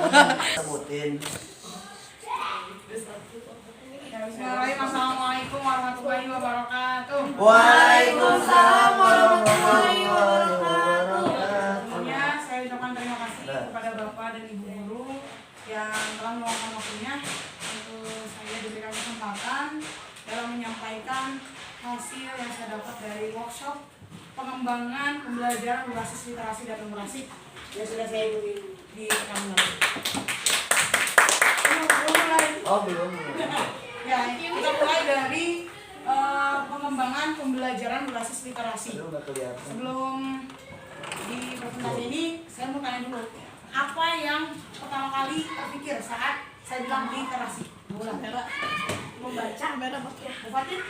Sebutin. Assalamualaikum warahmatullahi wabarakatuh. Waalaikumsalam warahmatullahi wabarakatuh. Sebelumnya saya ucapkan terima kasih kepada Bapak dan Ibu guru yang telah meluangkan waktunya untuk saya diberikan kesempatan dalam menyampaikan hasil yang saya dapat dari workshop pengembangan pembelajaran berbasis literasi dan numerasi yang sudah saya ikuti di kampung lalu. Belum. Ya, kita mulai dari pengembangan pembelajaran berbasis literasi. Sebelum di presentasi ini, saya mau tanya dulu, apa yang pertama kali terpikir saat saya bilang literasi? Membaca, Bufatin,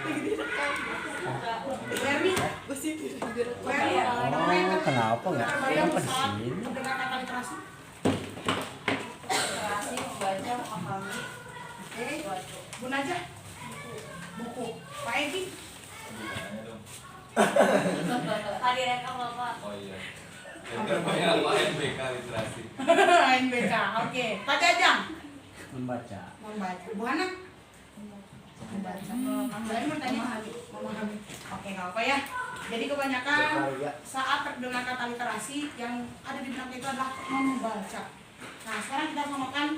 Werni, Kenapa nggak? yang saat mendengar kata literasi? Literasi membaca, memahami. Oke, Bu Najah, buku. Pak Edi, Tadi rekam Bapak. Oh iya. Yang lain BK literasi. NBK. Oke, Pak Jajang, Membaca. Bu Hana, membaca. Saya mau tanya memahami. Oke, nggak apa ya. Jadi kebanyakan saat terdengar kata literasi yang ada di benak itu adalah membaca. Nah, sekarang kita samakan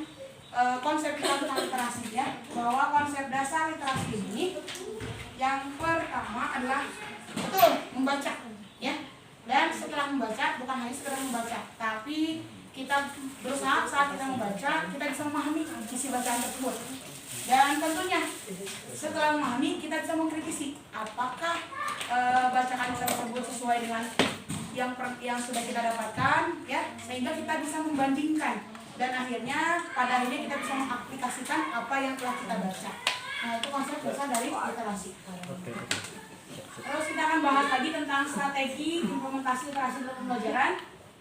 konsep kita tentang literasi ya, bahwa konsep dasar literasi ini yang pertama adalah betul membaca ya. Dan setelah membaca bukan hanya sekedar membaca, tapi kita berusaha saat kita membaca kita bisa memahami isi bacaan tersebut. Dan tentunya setelah memahami kita bisa mengkritisi apakah bacaan tersebut sesuai dengan yang sudah kita dapatkan ya, sehingga kita bisa membandingkan dan akhirnya pada akhirnya kita bisa mengaplikasikan apa yang telah kita baca. Nah, itu konsep dasar dari literasi. Terus kita akan bahas lagi tentang strategi implementasi literasi dalam pembelajaran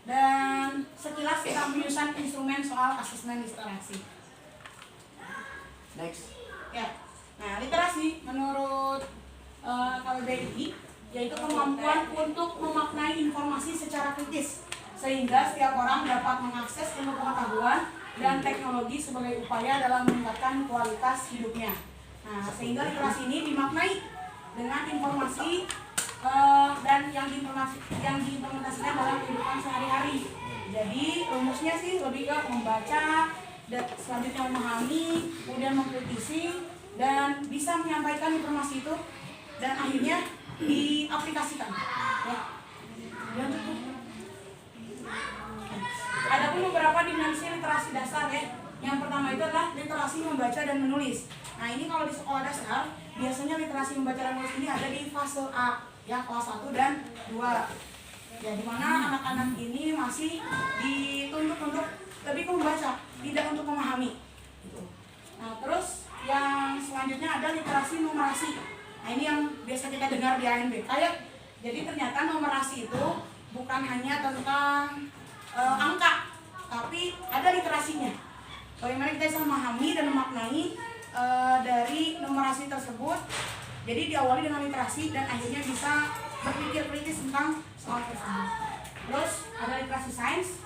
dan sekilas tentang penyusunan instrumen soal asesmen literasi. Next. Ya, nah literasi menurut KBBI yaitu kemampuan untuk memaknai informasi secara kritis sehingga setiap orang dapat mengakses ilmu pengetahuan dan teknologi sebagai upaya dalam meningkatkan kualitas hidupnya. Nah, sehingga literasi ini dimaknai dengan informasi dan yang diimplementasikan dalam kehidupan sehari-hari. Jadi rumusnya sih lebih ke membaca, dan selanjutnya memahami, kemudian mengkritisi dan bisa menyampaikan informasi itu dan akhirnya diaplikasikan. Ya. Ada pun beberapa dimensi literasi dasar ya. Yang pertama itu adalah literasi membaca dan menulis. Nah, ini kalau di sekolah dasar biasanya literasi membaca dan menulis ini ada di fase A ya, kelas 1 dan 2. Ya, di mana anak-anak ini masih dituntut untuk lebih ke membaca, tidak untuk memahami. Nah, terus yang selanjutnya ada literasi numerasi. Nah, ini yang biasa kita dengar di ANBK ya. Jadi ternyata numerasi itu bukan hanya tentang angka, tapi ada literasinya. Bagaimana kita bisa memahami dan memaknai dari numerasi tersebut. Jadi diawali dengan literasi dan akhirnya bisa berpikir kritis tentang soal tersebut. Terus ada literasi sains,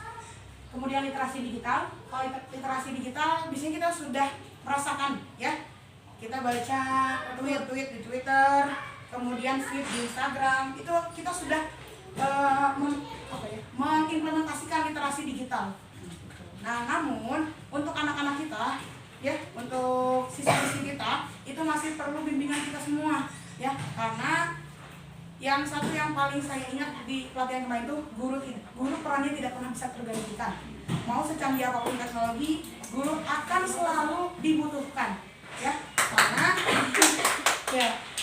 kemudian literasi digital. Kalau literasi digital biasanya kita sudah merasakan ya. Kita baca tweet di Twitter, kemudian feed di Instagram, itu kita sudah mengimplementasikan literasi digital. Nah, namun untuk anak-anak kita ya, untuk siswa-siswi kita itu masih perlu bimbingan kita semua ya, karena yang satu yang paling saya ingat di pelatihan kemarin itu guru perannya tidak pernah bisa tergantikan. Mau secanggih apapun teknologi, guru akan selalu dibutuhkan ya,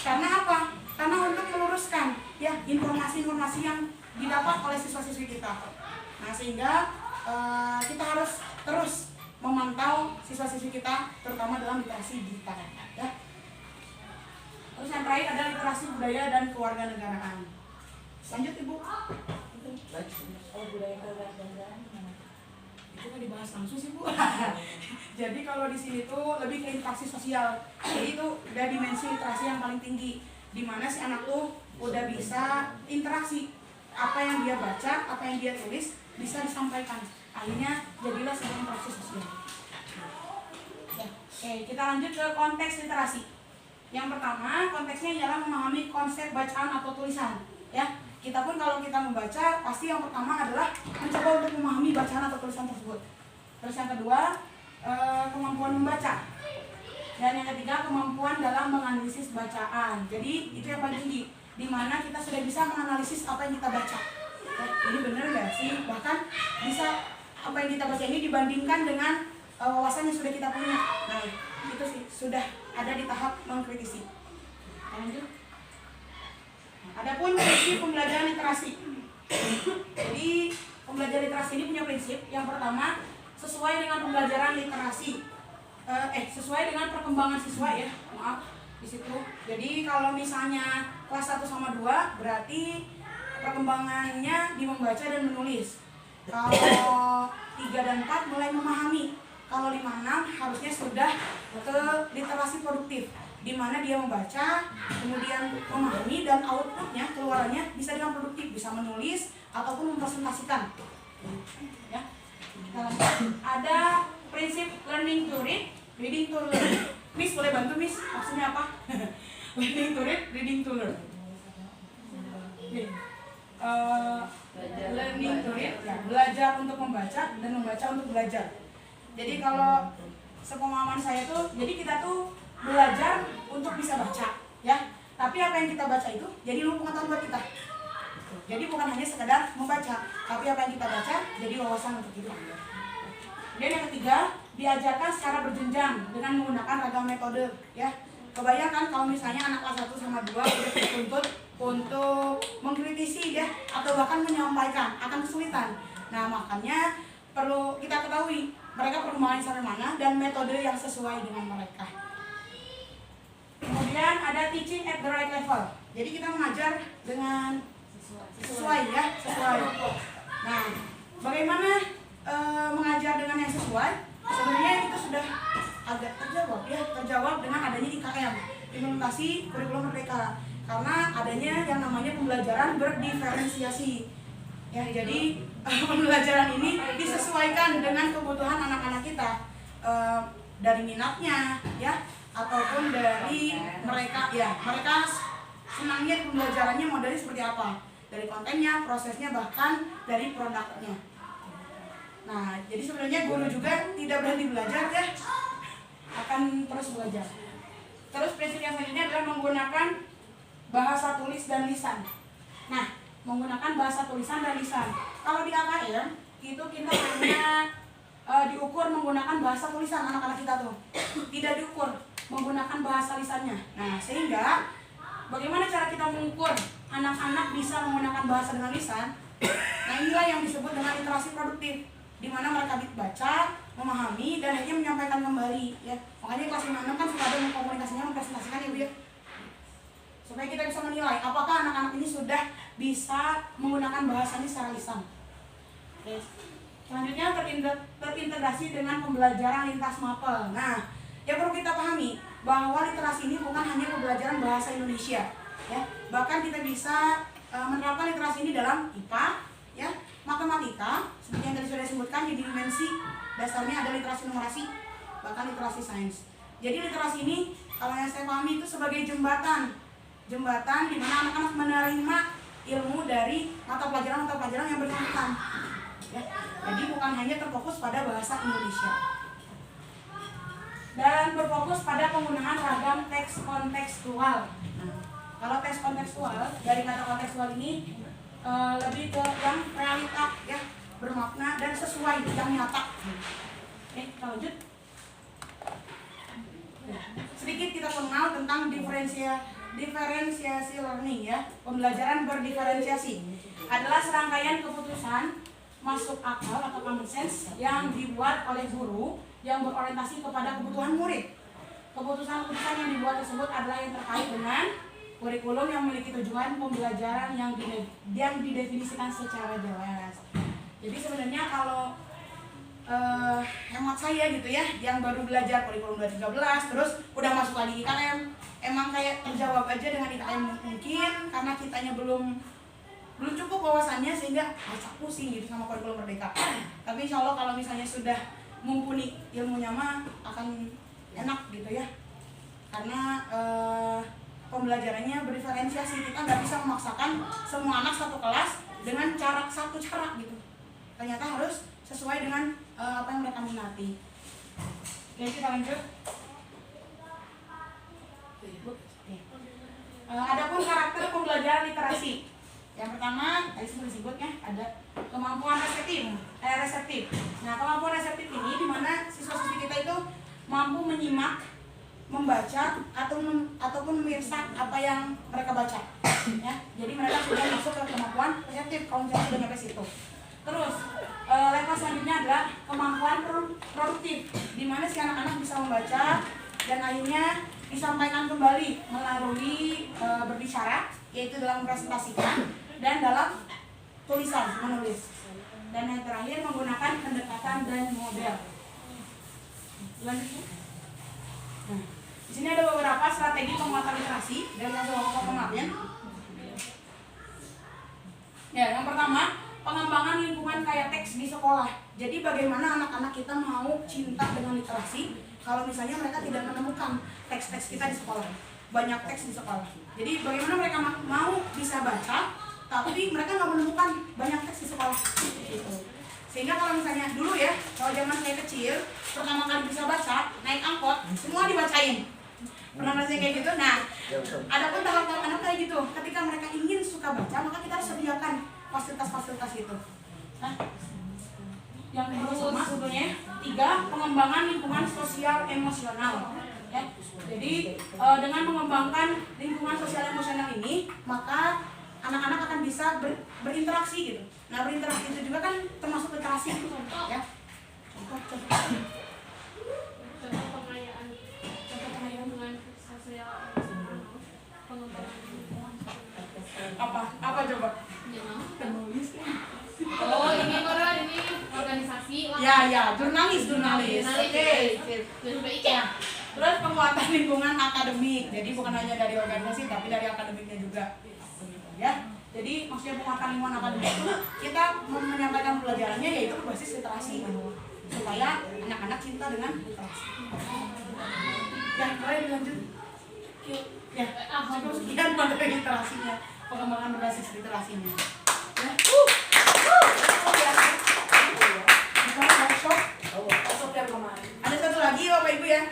karena apa? Karena untuk meluruskan ya informasi-informasi yang didapat oleh siswa-siswi kita. Nah, sehingga kita harus terus memantau siswa-siswi kita terutama dalam literasi digital ya. Terus yang terakhir ada literasi budaya dan kewarganegaraan. Lanjut Ibu. Budaya kewarganegaraan gimana? Itu kan dibahas langsung sih Bu. Jadi kalau di sini tuh lebih ke interaksi sosial. Jadi itu udah dimensi literasi yang paling tinggi, di mana si anak tuh udah bisa interaksi, apa yang dia baca, apa yang dia tulis bisa disampaikan. Akhirnya jadilah sebuah interaksi sosial. Oke, kita lanjut ke konteks literasi. Yang pertama, konteksnya ialah memahami konsep bacaan atau tulisan. Ya, kita pun kalau kita membaca, pasti yang pertama adalah mencoba untuk memahami bacaan atau tulisan tersebut. Terus yang kedua, kemampuan membaca. Dan yang ketiga, kemampuan dalam menganalisis bacaan. Jadi itu yang paling tinggi, di mana kita sudah bisa menganalisis apa yang kita baca. Ini benar nggak sih? Bahkan bisa apa yang kita baca ini dibandingkan dengan wawasan yang sudah kita punya. Nah, itu sih sudah ada di tahap mengkritisi. Lanjut. Adapun prinsip pembelajaran literasi. Jadi pembelajaran literasi ini punya prinsip. Yang pertama, sesuai dengan pembelajaran literasi. Sesuai dengan perkembangan siswa ya. Maaf di situ. Jadi kalau misalnya kelas 1 sama 2 berarti perkembangannya di membaca dan menulis. Kalau 3 dan 4 mulai memahami. Kalau 5, 6 harusnya sudah ke literasi produktif, di mana dia membaca, kemudian memahami, dan outputnya, keluarannya bisa dengan produktif, bisa menulis ataupun mempresentasikan. Ya. Ada prinsip learning to read, reading to learn. Miss boleh bantu Miss, maksudnya apa? Learning to read, reading to learn. Learning to read, ya, belajar untuk membaca dan membaca untuk belajar. Jadi kalau sepemahaman saya tuh, jadi kita tuh belajar untuk bisa baca, ya. Tapi apa yang kita baca itu jadi ilmu pengetahuan buat kita. Jadi bukan hanya sekedar membaca, tapi apa yang kita baca jadi wawasan untuk kita. Dan yang ketiga, diajarkan secara berjenjang dengan menggunakan ragam metode, ya. Kebayangkan kalau misalnya anak kelas 1 sama 2 udah dituntut untuk mengkritisi ya, atau bahkan menyampaikan akan kesulitan. Nah, makanya perlu kita ketahui mereka perkembangan sampai mana dan metode yang sesuai dengan mereka. Kemudian ada teaching at the right level. Jadi kita mengajar dengan sesuai ya, sesuai. Nah, bagaimana mengajar dengan yang sesuai? Sebenarnya itu sudah agak terjawab dengan adanya IKM, implementasi kurikulum merdeka. Karena adanya yang namanya pembelajaran berdiferensiasi. Ya, jadi pembelajaran ini disesuaikan dengan kebutuhan anak-anak kita, dari minatnya ya, ataupun dari mereka ya, mereka senangnya pembelajarannya modelnya seperti apa, dari kontennya, prosesnya, bahkan dari produknya. Nah, jadi sebenarnya guru juga tidak berhenti belajar ya, akan terus belajar. Terus prinsip yang selanjutnya adalah menggunakan bahasa tulis dan lisan. Nah, menggunakan bahasa tulisan dan lisan. Kalau di AKM itu kita hanya diukur menggunakan bahasa tulisan anak-anak kita tuh, tidak diukur menggunakan bahasa lisannya. Nah, sehingga bagaimana cara kita mengukur anak-anak bisa menggunakan bahasa dengan lisan? Nah, inilah yang disebut dengan literasi produktif, di mana mereka baca, memahami, dan akhirnya menyampaikan kembali ya. Makanya kelas 5-6 kan suka ada komunikasinya, mempresentasikan ya Bu ya, supaya kita bisa menilai apakah anak-anak ini sudah bisa menggunakan bahasanya secara lisan. Oke. Selanjutnya terintegrasi dengan pembelajaran lintas mapel. Nah, yang perlu kita pahami bahwa literasi ini bukan hanya pembelajaran bahasa Indonesia ya, bahkan kita bisa menerapkan literasi ini dalam IPA ya, matematika seperti yang tadi sudah disebutkan, di dimensi dasarnya ada literasi numerasi, bahkan literasi sains. Jadi literasi ini kalau yang saya pahami itu sebagai jembatan di mana anak-anak menerima ilmu dari mata pelajaran yang bersangkutan ya. Jadi bukan hanya terfokus pada bahasa Indonesia, dan berfokus pada penggunaan ragam teks kontekstual. Nah, kalau teks kontekstual, dari kata kontekstual ini lebih ke yang realita ya, bermakna dan sesuai, yang nyata. Oke, kita lanjut. Sedikit kita kenal tentang diferensiasi learning ya. Pembelajaran berdiferensiasi adalah serangkaian keputusan masuk akal atau common sense yang dibuat oleh guru yang berorientasi kepada kebutuhan murid. Keputusan-keputusan yang dibuat tersebut adalah yang terkait dengan kurikulum yang memiliki tujuan pembelajaran yang didefinisikan secara jelas. Jadi sebenarnya kalau hemat saya gitu ya, yang baru belajar kurikulum 2013 terus udah masuk lagi IKM, emang kayak terjawab aja dengan IKM mungkin karena kitanya belum cukup wawasannya sehingga acak pusing gitu sama kurikulum merdeka. Tapi insya Allah kalau misalnya sudah mumpuni ilmunya mah akan enak gitu ya, karena pembelajarannya berdiferensiasi. Kita nggak bisa memaksakan semua anak satu kelas dengan satu cara gitu. Ternyata harus sesuai dengan apa yang mereka minati. Oke, kita lanjut. Adapun karakter pembelajaran literasi. Yang pertama, tadi sudah disebutnya ada kemampuan reseptif. Nah, kemampuan reseptif ini di mana siswa-siswi kita itu mampu menyimak, membaca ataupun memirsa apa yang mereka baca. Ya, jadi mereka sudah masuk ke kemampuan reseptif kalau misalnya sudah nyampe situ. Terus level selanjutnya adalah kemampuan produktif, di mana si anak-anak bisa membaca dan akhirnya disampaikan kembali melalui berbicara, yaitu dalam presentasikan dan dalam tulisan menulis. Dan yang terakhir menggunakan pendekatan dan model. Lanjut. Nah, di sini ada beberapa strategi penguatan literasi dan masuk kemarin. Ya, yang pertama, pengembangan lingkungan kayak teks di sekolah. Jadi bagaimana anak-anak kita mau cinta dengan literasi kalau misalnya mereka tidak menemukan teks-teks kita di sekolah. Banyak teks di sekolah. Jadi bagaimana mereka mau bisa baca tapi mereka nggak menemukan banyak teks di sekolah gitu. Sehingga kalau misalnya dulu ya, kalau zaman saya kecil pertama kali bisa baca, naik angkot semua dibacain. Pernah rasanya kayak gitu? Nah, ada pun tahap-tahap anak kayak gitu. Ketika mereka ingin suka baca, maka kita harus sediakan fasilitas-fasilitas itu. Nah, yang kedua sama sebetulnya 3, pengembangan lingkungan sosial emosional. Ya, jadi dengan mengembangkan lingkungan sosial emosional ini, maka anak-anak akan bisa berinteraksi gitu. Nah, berinteraksi itu juga kan termasuk literasi, ya. Contoh pengayaan dengan sosial pengembangan apa coba? Penulis. Oh, ini organisasi. Ya, jurnalis. Oke. Ya. Terus penguatan lingkungan akademik. Jadi bukan hanya dari organisasi tapi dari akademiknya juga. Ya. Jadi maksudnya penguatan lingkungan akademik itu kita menyampaikan pelajarannya yaitu berbasis literasi supaya anak-anak cinta dengan literasi. Ya, boleh dilanjut. Ya, cukup sekian materi literasinya, pengembangan berbasis literasinya. Ya. Ada satu lagi Bapak Ibu ya.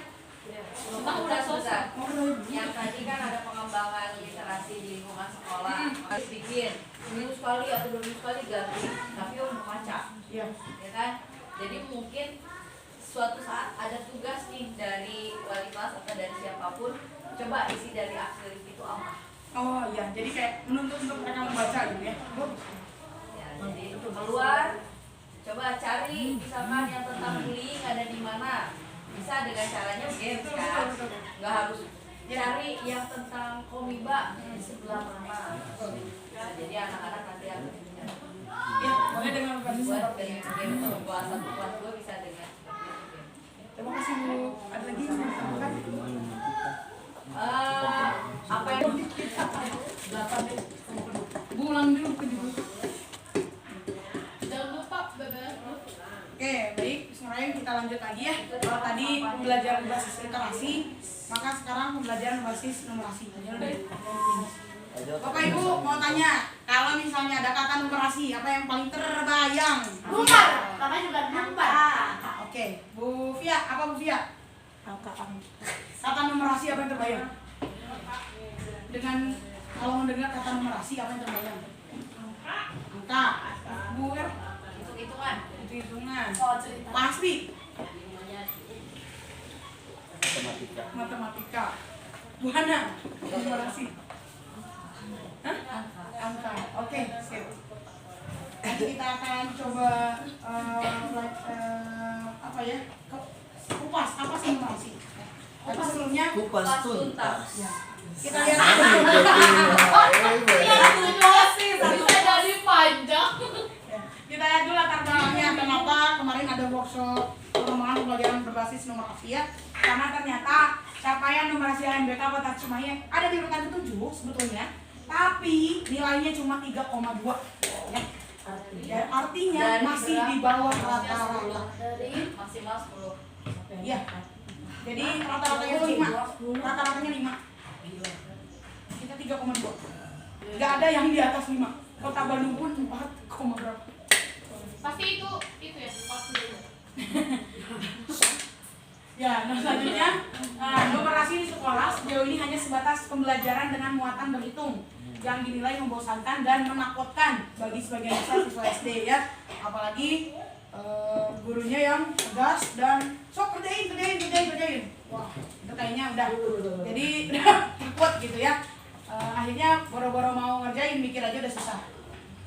Cuma udah selesai. Yang tadi kan ada pengembangan literasi di lingkungan sekolah, harus bikin seminggu sekali atau 2 minggu sekali ganti, tapi untuk baca, Iya. ya kan? Jadi mungkin suatu saat ada tugas nih dari wali kelas atau dari siapapun, coba isi dari akhir itu apa? Oh iya, jadi kayak menuntut untuk mereka membaca gitu ya. Ya, jadi keluar, coba cari misalkan yang tentang bullying ada di mana. Bisa dengan caranya games kan, nggak harus cari yang tentang komiba di sebelah mana. Nah, jadi anak-anak nanti akan punya. Ya, boleh dengan basis Buat seperti game ini. untuk kelas 1 kelas 2 bisa dengan. Terima kasih Bu. Ada lagi yang mau ditambahkan? Apa yang Bu ulang dulu ke dulu. Jangan lupa bebas. Oke, baik. Sekarang kita lanjut lagi ya. Kalau tadi pembelajaran berbasis literasi, maka sekarang pembelajaran berbasis numerasi. Bapak Ibu mau tanya, kalau misalnya ada kata numerasi, apa yang paling terbayang? Number. Namanya juga number. Oke, Bu Fia, apa Bu Fia? Kata numerasi apa yang terbayang? Dengan kalau mendengar kata numerasi apa yang terbayang? Angka. Bu Er? hitung-hitungan? Hitungan. Oh, cerita. Pasti. Matematika. Bu Hana, numerasi. Hah? Angka. Oke, sip. Nanti kita akan coba apa ya? Kupas apa sih numerasi? Tapi sebelumnya Kupas tuntas. ya, kita lihat Bisa jadi panjang. kita lihat dulu latar belakangnya kenapa kemarin ada workshop pengembangan pembelajaran berbasis numerasi ya. Karena ternyata capaian numerasi LMBK Kota Cimahi ada di urutan ke-7 sebetulnya, tapi nilainya cuma 3,2 ya. Ya, artinya Dari masih berapa? di bawah rata-rata. Dari maksimal 10. Iya. Jadi rata-ratanya itu 5. Rata-ratanya 5. Kita 3,2. Nggak ada yang di atas 5. Kota Bandung pun 4, berapa? Pasti itu ya 40. Ya, nah selanjutnya numerasi di sekolah sejauh ini hanya sebatas pembelajaran dengan muatan berhitung yang dinilai membosankan dan menakutkan bagi sebagian besar siswa SD ya. Apalagi gurunya yang tegas dan sok kerjain. Wah, itu kayaknya udah jadi takut gitu ya. Akhirnya boro-boro mau ngerjain mikir aja udah susah.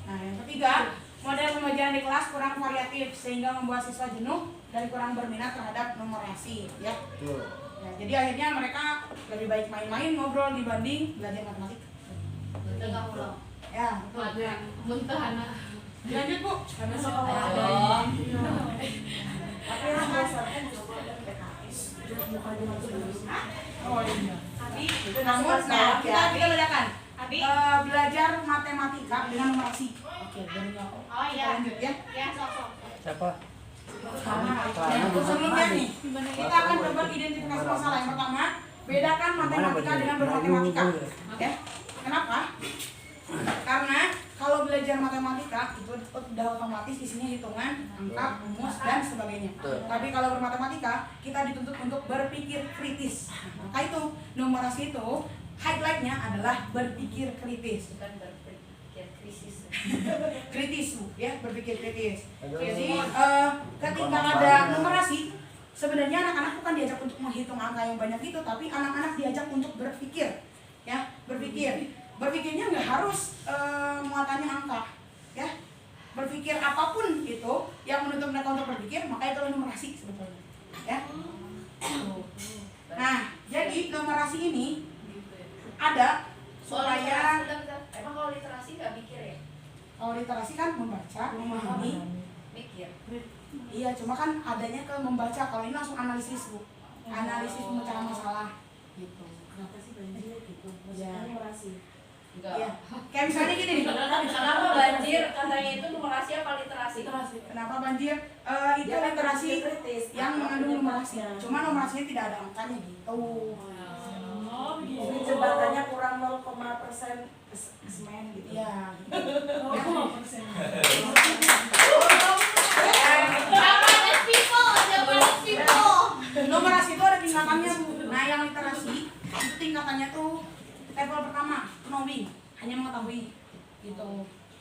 Nah, yang ketiga, model pembelajaran di kelas kurang variatif sehingga membuat siswa jenuh dan kurang berminat terhadap numerasi ya. Ya, jadi akhirnya mereka lebih baik main-main ngobrol dibanding belajar matematika. Tengah pulang. Ya, betul. Muntah anak. Lanjut Bu. Tapi yang dasarnya oh iya. Namun, nah kita bedakan. Belajar matematika dengan numerasi. Oke, Oh iya. lanjut ya. Ya, sok. Siapa? Sebelumnya nih, kita akan coba identifikasi masalah. Yang pertama, bedakan matematika dengan bermatematika. Ya, kenapa? Karena kalau belajar matematika itu udah otomatis isinya hitungan, angka, rumus, dan sebagainya. Tapi kalau bermatematika, kita dituntut untuk berpikir kritis. Maka itu, numerasi itu highlightnya adalah berpikir kritis. bukan berpikir krisis. Kritis Bu, ya, berpikir kritis. Jadi ketika ada numerasi, sebenarnya anak-anak bukan diajak untuk menghitung angka yang banyak itu, tapi anak-anak diajak untuk berpikir, ya, berpikir. Berpikirnya nggak harus muatannya angka, ya. Berpikir apapun itu yang menuntut mereka untuk berpikir, maka itu numerasi sebetulnya, ya. Nah, jadi numerasi ini ada supaya emang kalau literasi nggak mikir ya? kalau literasi kan membaca, memahami, Mikir. iya, cuma kan adanya ke membaca. Kalau ini langsung analisis Bu, analisis pemecahan masalah, gitu. Kenapa sih banjir gitu? Ya. Numerasi. Enggak. Iya, kayak misalnya gini nih. Kenapa banjir katanya itu numerasi apa literasi? Kenapa banjir? Itu literasi yang mengandung numerasi. Cuma numerasinya tidak ada angkanya gitu. Jadi jembatannya kurang 0,% semen gitu. Iya. Japanese people. Numerasi itu ada tingkatannya Bu. Nah, yang literasi itu tingkatannya tuh level pertama, knowing, hanya mengetahui gitu.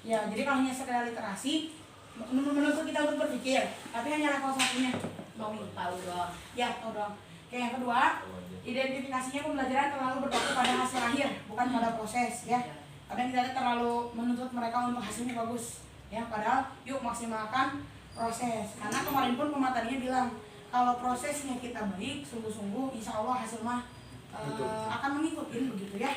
Ya, jadi kalau hanya sekedar literasi menuntut kita untuk berpikir, tapi hanya level satunya, knowing. Tahu doang. Ya, tahu dong. Oke, yang kedua, identifikasinya pembelajaran terlalu berfokus pada hasil akhir, bukan pada proses ya. Kadang kita terlalu menuntut mereka untuk hasilnya bagus ya, padahal yuk maksimalkan proses. Karena kemarin pun pematerinya bilang kalau prosesnya kita baik, sungguh-sungguh, insya Allah hasil mah akan mengikuti begitu ya.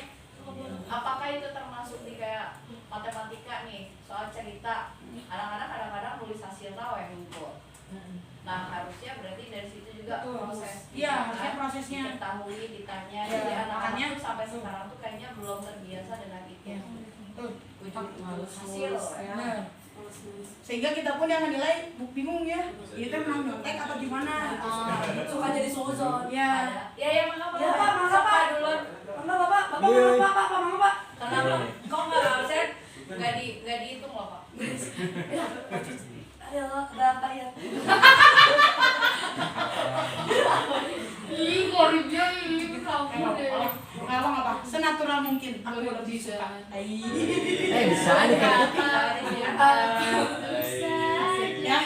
Apakah itu termasuk di kayak matematika nih, soal cerita? Anak-anak kadang-kadang nulis hasil tahu yang ngumpul. Nah, harusnya berarti dari situ juga Betul. proses. Iya, harusnya prosesnya. Diketahui, ditanya. Ya, Jadi anak-anak makanya tuh sampai sekarang tuh kayaknya belum terbiasa dengan itu. Ya, betul. Ujung-ujung hasil. Benar. Sehingga kita pun yang menilai bingung ya, itu memang nyontek atau gimana? Suka jadi suzon. Ya, Ya, ya, mangga Ya, Pak, mangga, Siapa Pak. duluan? Mangga Bapak, mangga Pak. Kenapa? Kok nggak absen? Nggak dihitung loh, Pak. Ayo, berapa ya? Ih, koribnya ini kamu deh. nggak apa, senatural mungkin. Aku lebih suka. Bisa nih kan? Ya.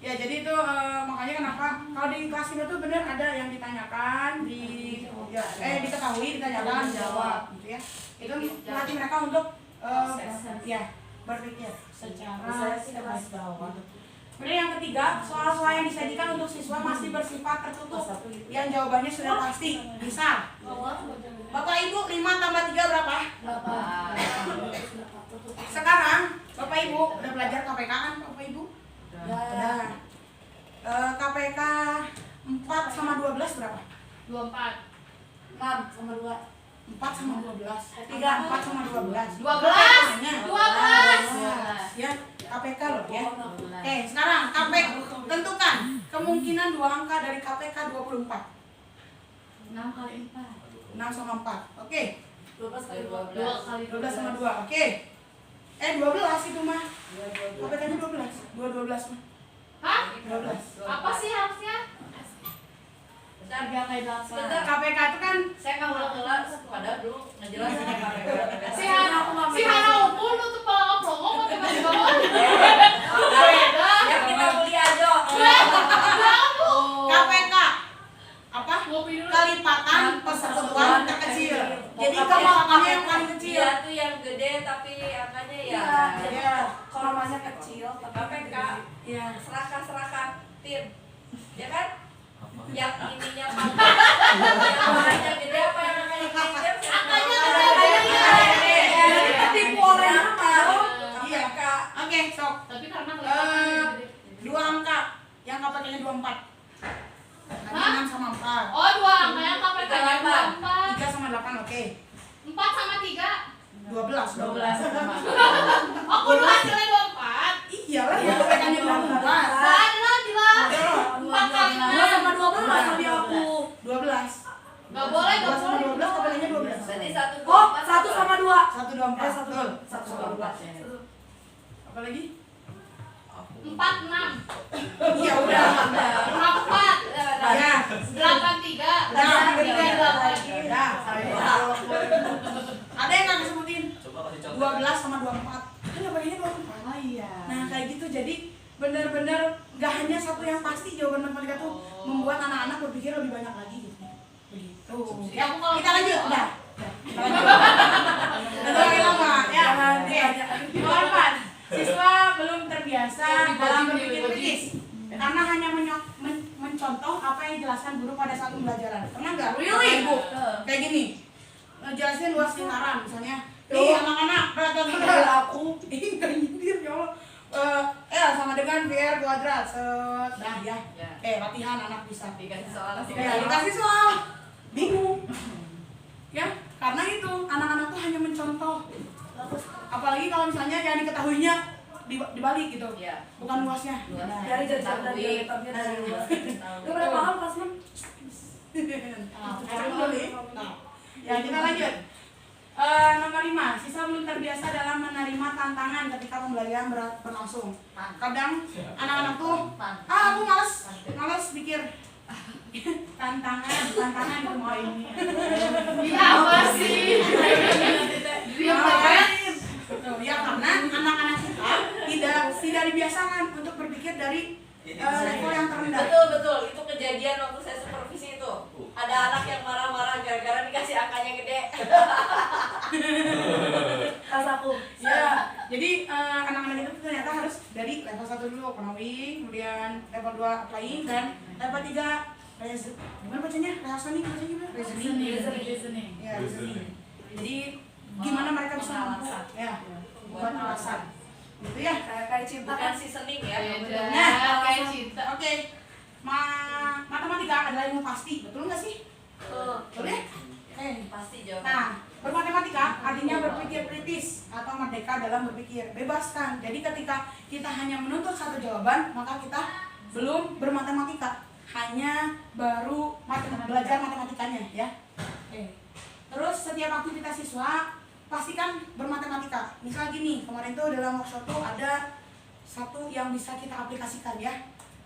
Ya, jadi itu makanya kenapa kalau di kelas itu benar ada yang ditanyakan, diketahui, ditanyakan, dijawab gitu ya. Itu melatih mereka untuk ya berpikir secara Saya sih kelas bawah. Kemudian yang ketiga, soal-soal yang disajikan untuk siswa masih bersifat tertutup. Yang jawabannya sudah pasti. Misal, Bapak Ibu 5 tambah 3 berapa? Sekarang Bapak Ibu udah belajar KPK kan Bapak Ibu? Udah. KPK 4 sama 12 berapa? 24. 6 sama 2. 4 sama 12. 3. 4 sama 12. 12. Ya, KPK loh ya. Oke, sekarang KPK tentukan Kemungkinan 2 angka dari KPK 24. 6 kali 4. 6 sama 4. Oke. 12 kali 2. 2 kali 12 sama 2. Oke. 12 itu mah. KPK-nya 12. 12 mah. Hah? 12. Apa sih harusnya? Bentar, 3 kali 8. sebentar. KPK itu kan Saya nggak ulang kelas, padahal dulu ngejelasin ya KPK. Si Hana Upul lu tuh kalau promo kok tiba-tiba Ya kita kuliah aja. KPK apa? ngopi dulu. Kelipatan persatuan terkecil. Jadi kelipatannya yang paling kecil. Dia tuh yang gede tapi angkanya ya. Iya. Kormanya kecil. KPK. Iya. Serakah tim. Ya kan? Yang ininya pangkat. Yang angkanya gede apa yang angkanya gede? Angkanya gede. Tipu orang apa? Iya. Oke, sok. Tapi karena kelihatannya gede. 2 angka yang KPK-nya 24. Hah? 6 sama 4. Oh, 2 angka yang KPK-nya 24. 3 sama 8, oke. 4 sama 3. 12. 12 sama. Oh, kudu hasilnya 24. Iyalah, ya KPK-nya 24. Lah, lagi lah. 4 kali 2 sama 6. 12 kali aku. 12. Gak boleh, 2 gak sama boleh. 12, KPK-nya 12. Berarti 1 Oh, 1 sama 2. 1, 2, 4. 1 Betul. sama 4. Apa lagi? 4 6. Iya, udah. 4. Ya. 8 3. Udah, 3 udah. Ada yang nggak disebutin? Coba kasih contoh. 12 sama 24. Kan KPK-nya 24. Oh iya. Nah, kayak gitu. Jadi benar-benar nggak hanya satu yang pasti jawaban matematika tuh membuat anak-anak berpikir lebih banyak lagi gitu. Begitu. Ya, kita lanjut. Udah. Kita lanjut. Udah lagi lama ya. Oke. Nomor 4. Siswa belum terbiasa dalam berpikir kritis karena hanya mencontoh apa yang dijelaskan guru pada saat pembelajaran. Pernah nggak? Really? Ibu, kayak gini. Ngejelasin luas lingkaran misalnya. Nih anak-anak, aku nggak nyindir ya Allah. Sama dengan VR kuadrat. Dah ya. Latihan anak bisa. Dikasih soal. Ya, dikasih soal. Bingung. Ya, karena itu anak-anak tuh hanya mencontoh. Apalagi kalau misalnya yang diketahuinya dibalik gitu. Iya. Bukan luasnya. Dari jajar dan diameternya dari luas. Lu pada paham kelas 6? Ya, kita lanjut. Nomor 5, siswa belum terbiasa dalam menerima tantangan ketika pembelajaran berlangsung. Kadang anak-anak tuh, aku malas pikir tantangan gitu mau ini. Iya, apa sih? Ya karena anak-anak kita tidak dibiasakan untuk berpikir dari level yang terendah. Betul. Itu kejadian waktu saya supervisi itu. Ada anak yang marah-marah gara-gara dikasih angkanya gede. Kelas aku. Ya, jadi anak-anak itu ternyata harus dari level 1 dulu knowing, kemudian level 2 applying, dan level 3 gimana bacanya? Reasoning bacanya gimana? Reasoning. Ya, reasoning. Jadi gimana mereka bisa mampu ya buat alasan. Gitu ya. Kayak cinta Bukan kan. seasoning ya. Beda. Nah, Kayak cinta. Oke. Matematika adalah ilmu pasti, betul nggak sih? Betul ya? Pasti jawaban. Nah, bermatematika artinya berpikir kritis atau merdeka dalam berpikir, bebaskan. Jadi ketika kita hanya menuntut satu jawaban, maka kita belum bermatematika, hanya baru belajar matematikanya ya. Oke. Terus setiap aktivitas siswa pastikan bermatematika. Misal gini, kemarin tuh dalam workshop tuh ada satu yang bisa kita aplikasikan ya.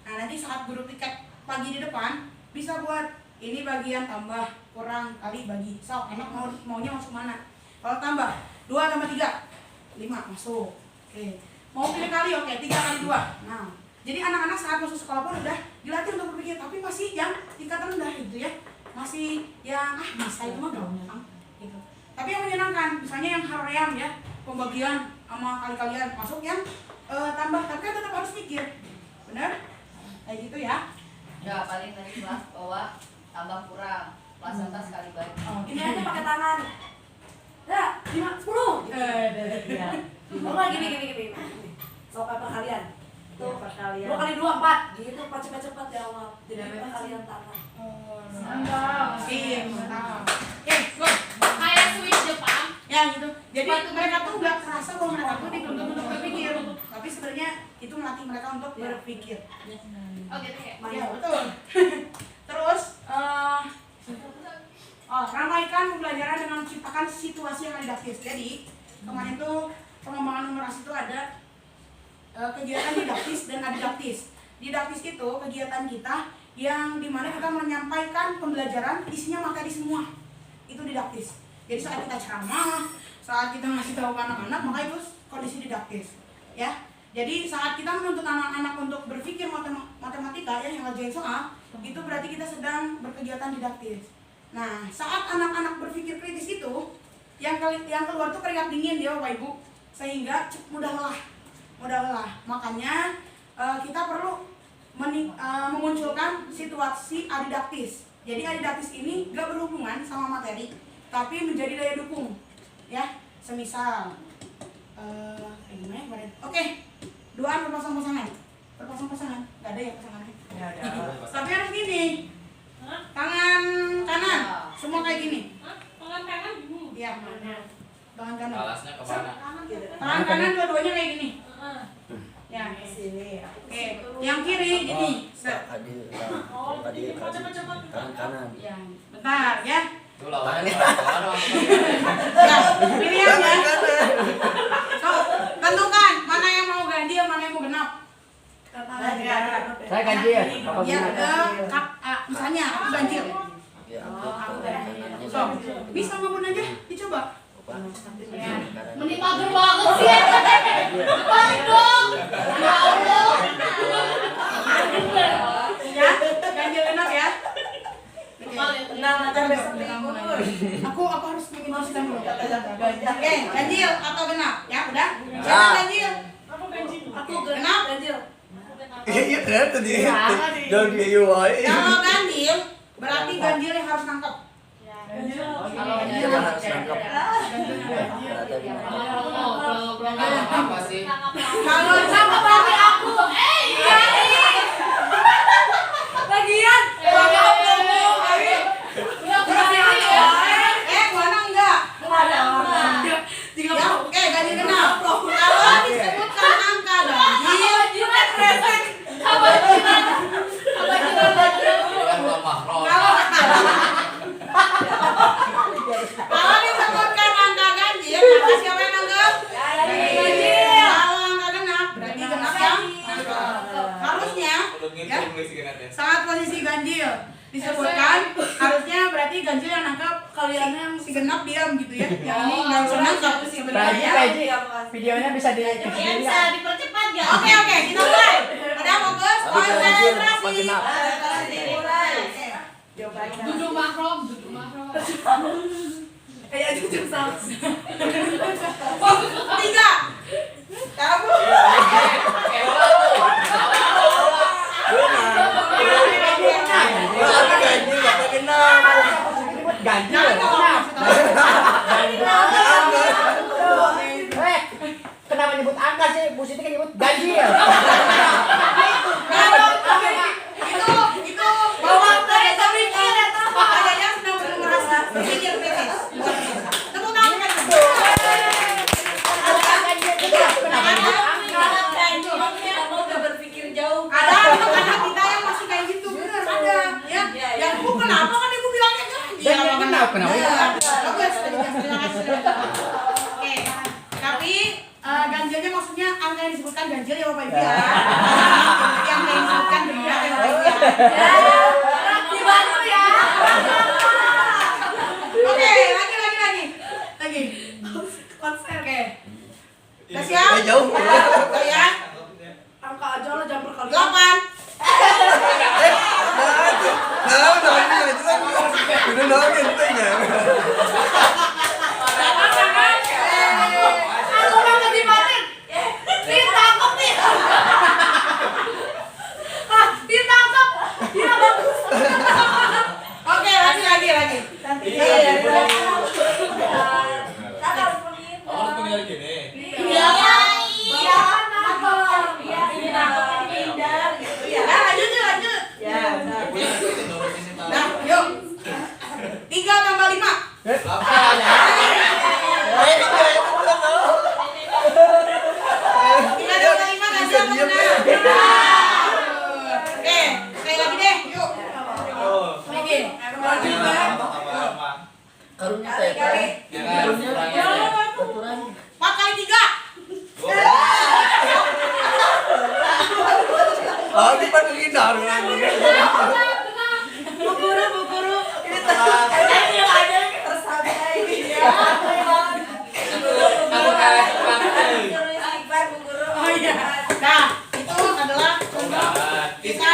Nah, nanti saat guru piket pagi di depan bisa buat ini bagian tambah, kurang, kali, bagi. So, anak maunya masuk mana? Kalau tambah 2 tambah 3 5 masuk. Oke. Mau pilih kali, oke, 3 kali 2. Nah, jadi anak-anak saat masuk sekolah pun udah dilatih untuk berpikir, tapi masih yang tingkat rendah gitu ya. Masih yang bisa itu mah gampang gitu. Tapi yang menyenangkan, misalnya yang harayan ya, pembagian sama kali-kalian masuk yang tambah, tapi kan tetap harus mikir. Benar? Kayak gitu ya. Ya paling tadi kelas bawah tambah kurang, kelas atas kali bagi. Ini aja pakai tangan. Ya, 5, 10. Ya. Oh enggak gini. Sok apa kalian? Tuh, perkalian. 2 kali 2 4. Gitu, cepat-cepat ya Allah. Jadi kita kalian tangan. Mantap. Oke, go. Kayak switch Jepang. Ya gitu. Jadi mereka tuh nggak kerasa bahwa mereka tuh dituntut untuk berpikir, tapi sebenarnya itu melatih mereka untuk berpikir. Oh gitu ya. Ya betul. Terus ramaikan pembelajaran dengan menciptakan situasi yang didaktis. Jadi kemarin tuh pengembangan numerasi itu ada kegiatan didaktis dan adidaktis. Didaktis itu kegiatan kita yang dimana kita menyampaikan pembelajaran isinya materi semua. Itu didaktis. Jadi saat kita ceramah, saat kita ngasih tahu ke anak-anak, maka itu kondisi didaktis. Ya. Jadi saat kita menuntut anak-anak untuk berpikir matematika yang ngerjain soal, itu berarti kita sedang berkegiatan didaktis. Nah, saat anak-anak berpikir kritis itu, yang keluar tuh keringat dingin dia Bapak Ibu, sehingga mudah lelah. Makanya kita perlu memunculkan situasi adidaktis. Jadi adidaktis ini gak berhubungan sama materi, tapi menjadi daya dukung. Ya, semisal gimana ya kemarin? Oke, doaan berpasang-pasangan. Berpasang-pasangan, gak ada ya pasangannya? Tapi harus gini. Tangan kanan, semua kayak gini. Tangan kanan Iya. Tangan kanan. Alasnya kemana? Tangan kanan dua-duanya kayak gini. Ya. Sini. Oke, yang kiri gini. Tangan kanan. Ya, bentar ya. Tuh lawan. Ya, pilihan ya. So, tentukan mana yang mau ganjil, mana yang mau genap. Saya ganjil. Ya, misalnya aku ganjil. Ya, So, bisa ngomong aja, dicoba. Mending mager banget sih. Balik dong. Ya Allah. Ya, ganjil genap ya. Tenang aja besok libur. Aku harus menginstruksikan dulu. Oke, ganjil atau genap? Ya, udah. Siapa ganjil? Aku Genap? ganjil. Iya, ternyata dia. Jangan dia UI. Kalau ganjil, berarti ganjilnya harus nangkep. Dia harus nangkep. Apa sih? Kalau Sama tapi aku. Iya. Lagian. mana enggak? Enggak. Ya, oke, ganjil genap. Kalau disebutkan angka ganjil, Kan belum mahram. kalau disebutkan angka ganjil, maka siapa yang nangkep? Kalau angka genap, berarti genap yang nangkep. Harusnya, Belum ya, ngitung nih si Genatnya. saat posisi ganjil disebutkan, harusnya berarti ganjil yang nangkep. Kalian yang si genap diam gitu ya. Yang ini nggak bisa nangkep sebenarnya. Videonya bisa di Dipercepat ya. Oke, kita mulai. Ada fokus, konsentrasi. Duduk mahram. Kayak jujur sama. 3. Kamu. Kenapa nyebut angka sih? Bu Siti kan nyebut ganjil. Itu bawa kita mikir ya, kayaknya sedang bernumerasi. Berpikir kritis. Tepuk tangan kan? Kamu udah berpikir jauh. Ada anak-anak kita yang masih kayak gitu, bener ada. Ya, yang ibu kenapa kan ibu bilangnya ganjil. Dan yang kenapa? Bagus, terima kasih. Oke, tapi ganjilnya maksudnya angka yang disebutkan ganjil ya Bapak Ibu ya. Jadi angka yang disebutkan benda ya Bapak Ibu ya. Dibantu ya. Oke, lagi. Konser. Oke. Udah siap? Jauh. Ya. Angka aja lah jangan berkali. 8. Aku mau ngedimatin. Ditangkap nih. Ditangkap. Iya bagus. Oke, lagi. Nanti Iya, ya. Kan harus meninggal gini. Iya. Iya. Iya. Iya. Pindah gitu. barunya teh. Kali-kali. Ya kan, kurangnya teh. Aturan. 4 kali 3. Oh, di pan menghindar. Bu guru. Ini yang ada tersampai ini ya. Aku kalah cepat. Istighfar Bu guru. Oh iya. Nah, itu adalah contoh kita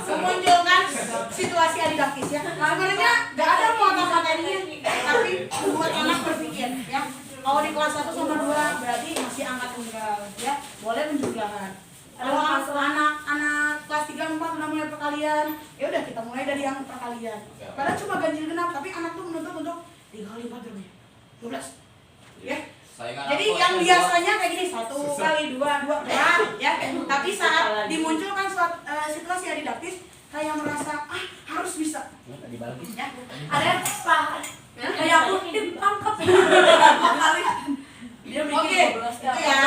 memunculkan situasi adidaktis ya. Sebenarnya nggak ada muatan materinya, tapi membuat anak berpikir ya. Kalau di kelas 1 sama 2 berarti masih angka tunggal ya, boleh menjumlahkan. Kalau anak kelas 3 4 udah mulai perkalian, ya udah kita mulai dari yang perkalian. Padahal cuma ganjil genap, tapi anak tuh menuntut untuk 3 kali 4 berapa? 12. Ya. Jadi yang biasanya kayak gini 1 kali 2 berat ya. Tapi saat dimunculkan situasi adidaktis kayak merasa harus bisa. Dibagi. Ya. Ada apa? Kayak aku tangkap kali. Dia Oke, itu ya.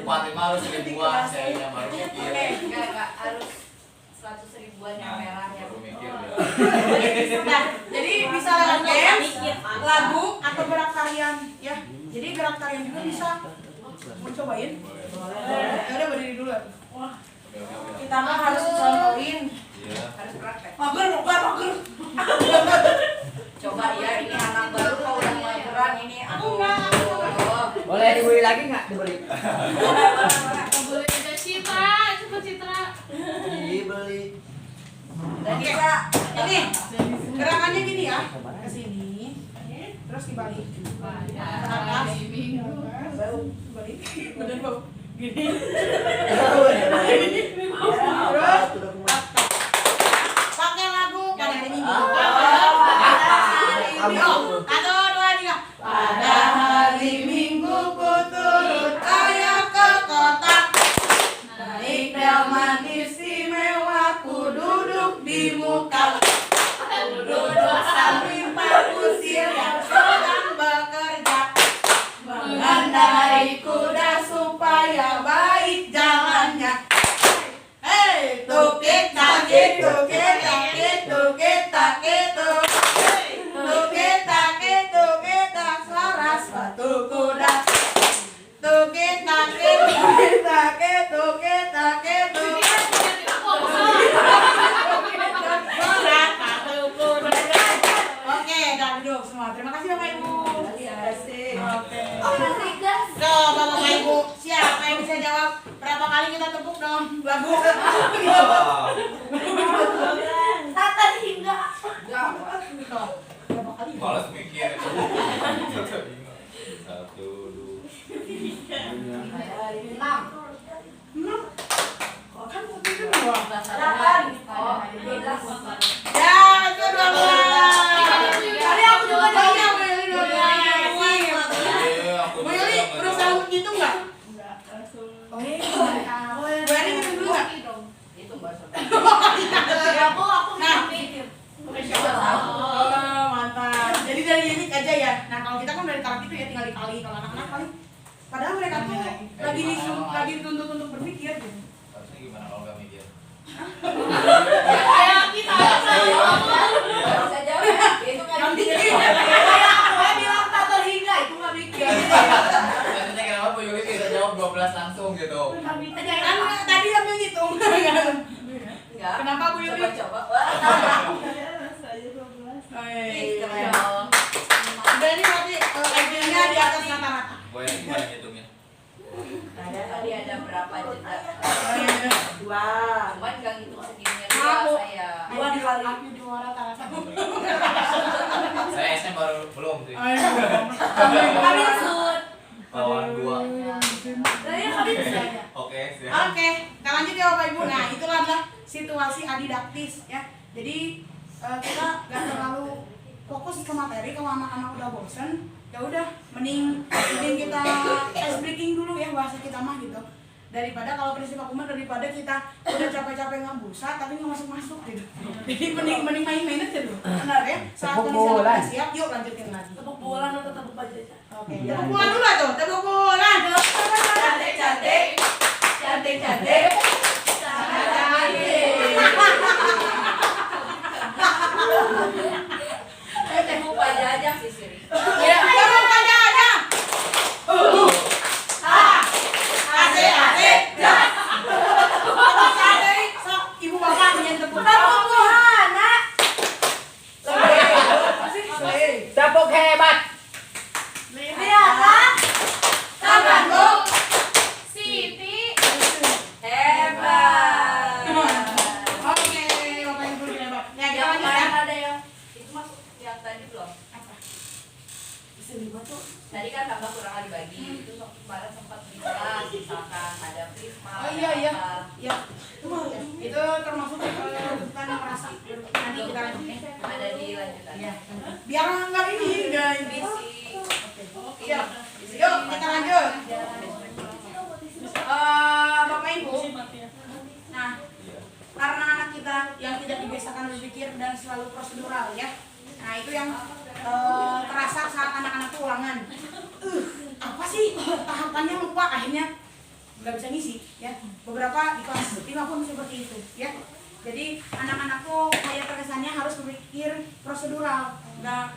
Fatimah harus ribuan, saya baru mikir. Oke, enggak harus 100 ribuan yang merah ya. Baru mikir ya. Nah, jadi bisa lewat games, lagu atau gerak tarian ya. Jadi gerak tarian juga bisa. Mau cobain? Ya udah berdiri dulu. Kita mah harus contohin. Iya. Harus praktek. Mager. Coba ya, ini anak baru kalau udah mageran ini aduh. Boleh dibeli lagi nggak? Dibeli. Boleh aja Citra, coba Citra. Dibeli. Dan Oke. bisa Ini gerakannya gini ya. Ke sini. Terus dibalik. Ke atas. Baru balik. Badan bau. Gini. Terus pakai lagu pada hari Minggu. Satu, dua, tiga. Pada hari Minggu ku turut ayah ke kota. Naik delman istimewa ku duduk di muka. Ku duduk samping Pak Kusir yang sedang bekerja. Mengendarai kuda supaya baik jalannya. Hei, tukik takik, tukik takik, tukik takik, tukik takik, tukik tak selaras batu kuda. Tukik takik, tukik takik, tukik takik, tukik selaras batu kuda. Oke, dah duduk semua. Terima kasih Bapak Ibu. Oke. Tuh, Bapak Ibu, siapa yang bisa jawab berapa kali kita tepuk dong lagu? Tata hingga. Tuh, berapa kali? Males mikir. Satu, dua. 6. Kan putih itu dua. 8. Oh, Ya, itu 12. Kali aku juga Oh, dong. iya, Bu Yuli 12. Bu Yuli udah sanggup ngitung nggak? Oh iya. Bu Yuli ngitung dulu nggak? itu Mbak Soda. Aku Nah. mikir. Oh, mantap. Jadi dari ini aja ya. Nah, kalau kita kan dari karakter itu ya tinggal dikali. Kalau anak-anak kali. Padahal mereka tuh lagi dituntut untuk berpikir gitu. Harusnya gimana kalau nggak mikir? Kayak kita Bisa jawab ya? Itu nggak Yang mikir. dikit. Saya bilang tata hingga itu nggak mikir. Maksudnya kenapa Bu Yuli bisa jawab 12 langsung gitu? Nggak mikir. Kan tadi yang ngitung. Enggak. Kenapa Bu Yuli? Coba-coba. Wah. Oh, iya. Ih, keren dong. Udah ini berarti IQ-nya di atas rata-rata. Gue yang gimana ngitungnya? Tadi ada berapa jeda? Oh, iya. 2. Cuman nggak ngitung segininya Aku. dua saya. 2 dikali. IQ di luar rata-rata. Saya SM baru belum sih. Oh, iya. Kami sud. Kawan 2. Saya kami bisa aja. Oke, siap. Oke, kita lanjut ya Bapak Ibu. Nah, itulah adalah situasi adidaktis ya. Jadi kita nggak terlalu fokus ke materi. Kalau anak-anak udah bosen, ya udah mending kita ice breaking dulu ya bahasa kita mah gitu. Daripada kalau prinsip aku mah daripada kita udah capek-capek ngebusa tapi nggak masuk gitu. Jadi mending main aja dulu. Benar ya? Saat Tepuk kondisi bola. udah siap, yuk lanjutin lagi. Tepuk bola atau tepuk aja. Oke, tepuk bola dulu lah tuh, tepuk bola. Cantik-cantik. Cantik-cantik. Cantik. Ya, itu termasuk bukan merasa. Nanti kita lanjut. Ada di lanjutan. Ya. Biar enggak ini enggak ini. Siap. Yuk kita lanjut. Bapak Ibu. Nah, karena anak kita yang tidak dibiasakan berpikir dan selalu prosedural ya. Nah itu yang terasa saat anak-anak itu ulangan. Apa sih tahapannya lupa akhirnya nggak bisa ngisi ya. Beberapa di kelas 5 pun seperti itu ya. Jadi anak-anak tuh kayak terkesannya harus berpikir prosedural, nggak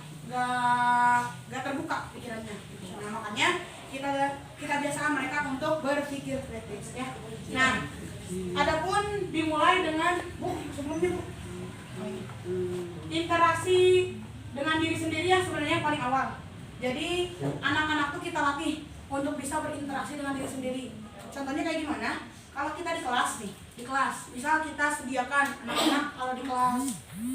terbuka pikirannya. Nah makanya kita biasakan mereka untuk berpikir kritis ya. Nah, adapun dimulai dengan sebelumnya interaksi dengan diri sendiri yang sebenarnya yang paling awal. Jadi anak-anak tuh kita latih untuk bisa berinteraksi dengan diri sendiri. Contohnya kayak gimana? Kalau kita di kelas nih, misal kita sediakan anak-anak kalau di kelas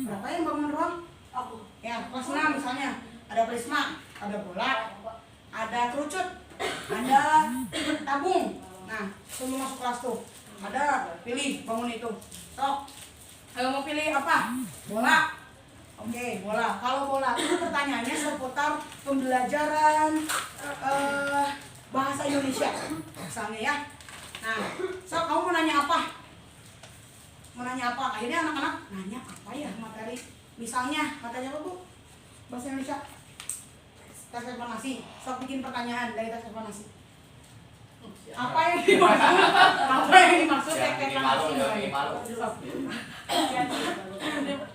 berapa yang bangun ruang? Aku. Ya, kelas 6 misalnya ada prisma, ada bola, ada kerucut, ada tabung. Nah, sebelum masuk kelas tuh ada pilih bangun itu. Sok. Kalau mau pilih apa? Bola. Oke, bola. Kalau bola itu pertanyaannya seputar pembelajaran bahasa Indonesia, misalnya ya. Nah, so kamu mau nanya apa? Akhirnya anak-anak nanya apa ya materi? Misalnya materi apa Bu? Bahasa Indonesia. Tes eksplorasi. Sok bikin pertanyaan dari tes eksplorasi. Apa yang dimaksud tes eksplorasi?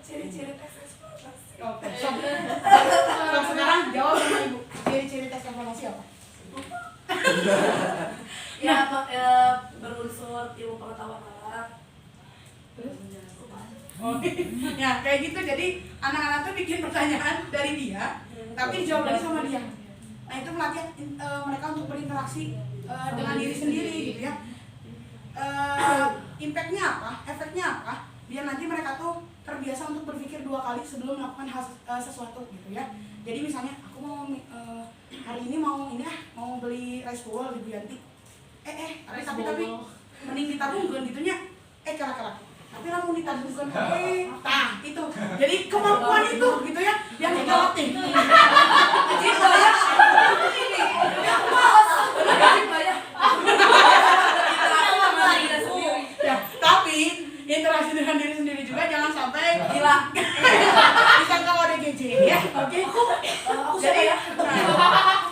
Ciri-ciri tes eksplorasi. Oke. Sok sekarang jawab sama Ibu. Ciri-ciri tes eksplorasi apa? Ya, berunsur ilmu pengetahuan alat. Ya kayak gitu. Jadi anak-anak tuh bikin pertanyaan dari dia, tapi dijawab lagi sama dia. Nah itu melatih mereka untuk berinteraksi dengan diri sendiri gitu ya. Impactnya apa? Efeknya apa? Biar nanti mereka tuh terbiasa untuk berpikir 2 kali sebelum melakukan sesuatu gitu ya. Jadi misalnya aku mau hari ini mau beli rice bowl di Bu Yanti. Tapi mending ditabungkan gitunya. Kira-kira. Tapi lamun ditabungkan nah itu. Jadi kemampuan itu gitu ya yang kita latih. Gitu ya. Ya, tapi interaksi dengan diri sendiri juga jangan sampai gila. Disangka ODGJ ya. Oke.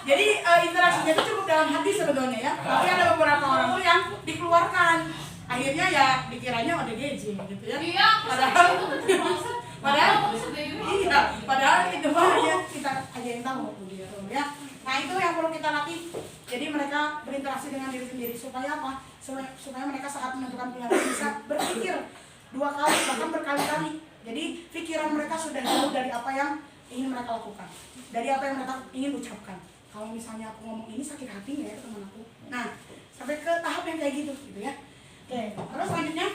Jadi interaksinya itu cukup dalam hati sebetulnya ya. Tapi ada beberapa orang tuh yang dikeluarkan. Akhirnya ya dikiranya ODGJ gitu ya. Iya, padahal itu hanya kita aja yang tahu gitu ya. Nah itu yang perlu kita latih. Jadi mereka berinteraksi dengan diri sendiri supaya apa? Supaya mereka saat menentukan pilihan bisa berpikir 2 kali bahkan berkali-kali. Jadi pikiran mereka sudah jauh dari apa yang ingin mereka lakukan, dari apa yang mereka ingin ucapkan. Kalau misalnya aku ngomong ini sakit hati nggak ya ke teman aku? Nah sampai ke tahap yang kayak gitu ya. Oke, terus selanjutnya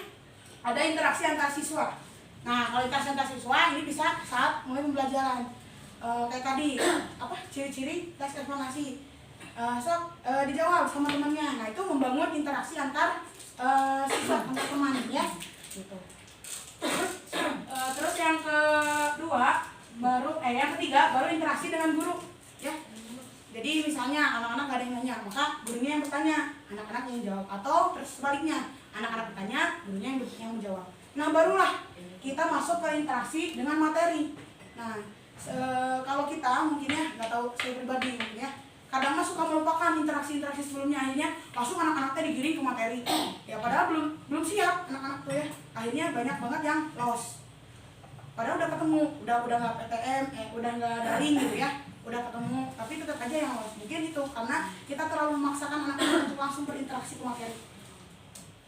ada interaksi antar siswa. Nah kalau interaksi antar siswa ini bisa saat mulai pembelajaran. Kayak tadi apa ciri-ciri tes eksplorasi. Dijawab sama temannya. Nah itu membangun interaksi antar siswa, antar teman ya. Gitu. Terus yang ketiga baru interaksi dengan guru ya. Jadi misalnya anak-anak gak ada yang nanya, maka gurunya yang bertanya, anak-anak yang jawab. Atau terus sebaliknya, anak-anak bertanya, gurunya yang menjawab. Nah barulah kita masuk ke interaksi dengan materi. Nah kalau kita mungkin ya, nggak tahu saya pribadi mungkin ya, kadang suka melupakan interaksi-interaksi sebelumnya, akhirnya langsung anak-anaknya digiring ke materi. Ya padahal belum siap anak-anak tuh ya. Akhirnya banyak banget yang lost. Padahal udah ketemu, udah nggak PTM, udah nggak daring gitu ya, udah ketemu, tapi tetap aja yang lost. Mungkin itu karena kita terlalu memaksakan anak-anak untuk langsung berinteraksi ke materi.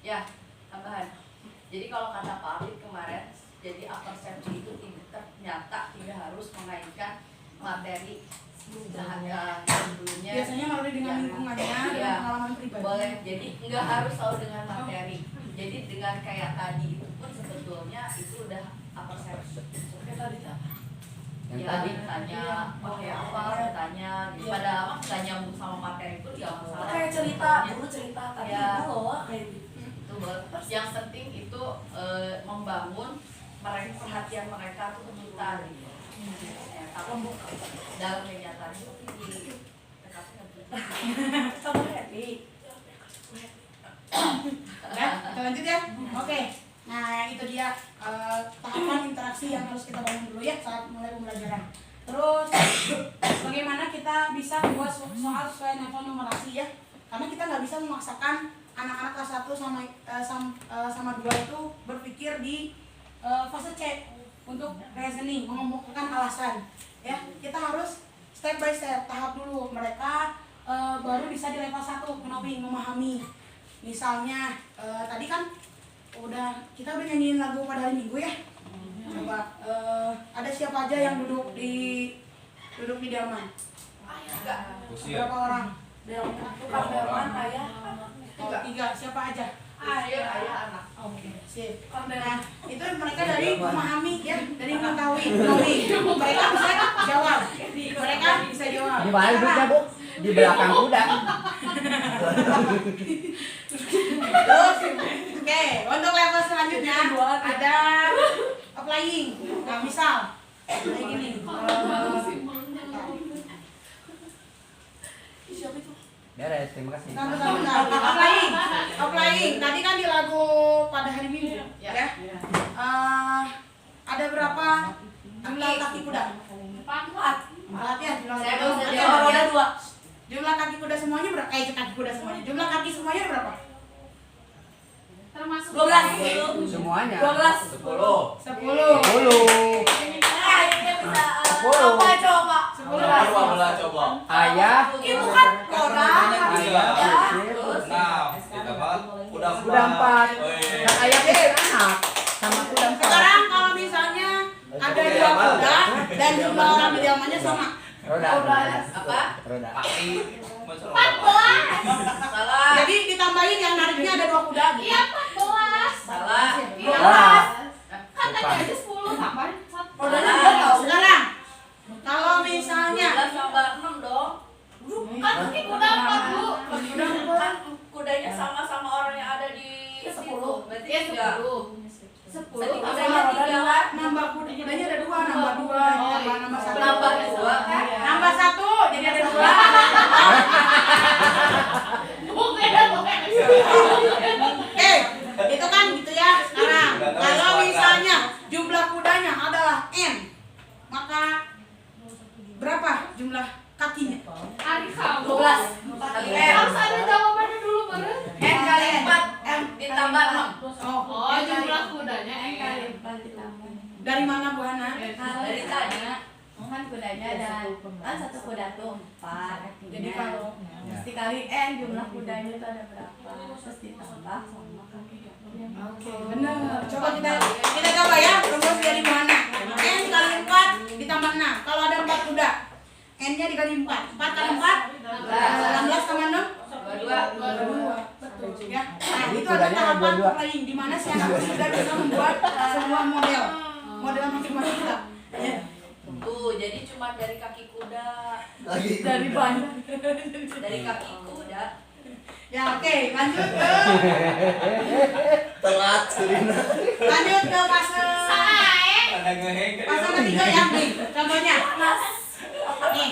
Ya, tambahan. Jadi kalau kata Pak Afid kemarin, jadi persepsi itu ternyata tidak harus mengaitkan materi sebelumnya. Biasanya melalui dengan lingkungannya, dengan pengalaman pribadi. Boleh, jadi nggak harus selalu dengan materi. Jadi dengan kayak tadi itu pun sebetulnya itu udah persepsi. Kayak tadi apa? Yang tadi tanya pakai apa, tanya, padahal nggak nyambung sama materi pun ya masalah. Kayak cerita, guru cerita tadi ya. loh kayak gitu. Itu Bel. Yang penting itu membangun mereka, perhatian mereka tuh ke kita gitu. Kalau dalam kenyataan itu Kamu happy. Ya, kita lanjut ya. Oke. Nah, itu dia tahapan interaksi yang harus kita bangun dulu ya saat mulai pembelajaran. Terus bagaimana kita bisa buat soal sesuai level numerasi ya? Karena kita nggak bisa memaksakan anak-anak kelas 1 sama 2 itu berpikir di fase C untuk reasoning, mengemukakan alasan. Ya, kita harus step by step, tahap dulu. Mereka baru bisa di level 1 knowing, memahami. Misalnya tadi kan kita udah nyanyiin lagu pada hari Minggu ya. Coba ada siapa aja yang duduk di delman? Berapa orang? Tukang delman, ayah. Oh, 3. Siapa aja? ayah anak. Oke, sip. Nah, itu mereka dari memahami ya, dari mengetahui, knowing. Mereka bisa jawab. Mereka bisa jawab. Di mana duduknya, Bu? Di belakang kuda. Terus, oke, untuk level selanjutnya ada applying. Nah, misal kayak gini. Beres, terima kasih. Applying. Tadi kan di lagu pada hari Minggu, ya. Ada berapa jumlah kaki kuda? 4 ya, jumlah Saya kaki bisa kuda. jawab. Ada 2. Jumlah kaki kuda semuanya berapa? Kaki kuda semuanya. Jumlah kaki semuanya berapa? Termasuk 12. Semuanya. 12. 10. 10. 10. Ini bisa 10. apa coba? 12 coba. Ayah. Itu kan orang. Ayah. Terus 6 ditambah udah Kuda 4. Wih. Kan ayah pikir anak sama kuda 4. Sekarang kalau misalnya ada 2 kuda dan jumlah orang di dalamnya sama. Roda. apa? Roda. Kaki. 14. Salah. Jadi ditambahin yang nariknya ada 2 kuda. Iya 14. Salah. 12. Kan tadi aja 10 tambahin 1. Rodanya dia tahu. Sekarang kalau misalnya 12 tambah 6 dong. Kan mungkin udah 4 dulu. Kan kudanya sama-sama orang yang ada di situ. Berarti Iya 3. 10. Tadi Sama kudanya roda 3 kan? nambah kudanya ada 2, nambah 2, nambah 1. Nambah 2 kan? Nambah 1 jadi ada 2. Bukan. Itu kan gitu ya. Sekarang kalau misalnya jumlah kudanya adalah n, maka berapa jumlah kakinya? Hari kamu. 12. Harus ada jawabannya dulu baru. N kali 4 M ditambah 6. Oh, jumlah kudanya N kali 4 ditambah. Dari mana Bu Hana? Dari tadi. Kan kudanya ada kan satu kuda tuh 4. Jadi kalau mesti kali n jumlah kudanya itu ada berapa? Terus ditambah sama kaki. oke, benar. Coba kita coba ya, rumus dari Bu Hana. N kali 4 ditambah 6. Kalau ada 4 kuda, n-nya dikali 4. 4 kali 4 16 tambah 6 22. Betul ya. Nah, itu ada tahapan lain di mana si anak sudah bisa membuat sebuah model masing-masing kita. Ya. Tuh, jadi cuma dari kaki kuda. Dari banyak. Dari kaki kuda. Ya, oke, lanjut ke Telat Serina. fase Ada ngeheng kan? fase ketiga ya, nih. Contohnya. Nih.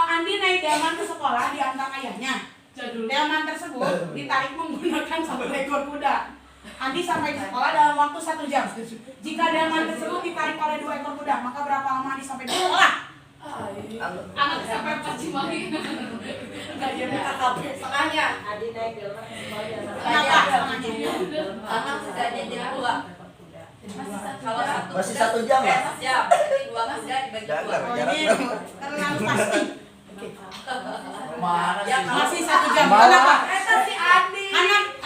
Andi naik delman ke sekolah diantar ayahnya. Delman tersebut ditarik menggunakan 1 ekor kuda. Andi sampai di sekolah dalam waktu 1 jam. Jika delman tersebut ditarik oleh 2 ekor kuda, maka berapa lama Andi sampai di sekolah? Anak sampai 4 Cimahi. Enggak dia KKP. Setengahnya. Kenapa? Setengahnya. Karena kudanya jadi 2. Kalau satu Masih kuda 1 jam ya? jam. Berarti 2 kuda dibagi 2. Oh, ini terlalu pasti. Mana Ya, sih? Masih 1 jam. Bawa. Kenapa? Si Andi.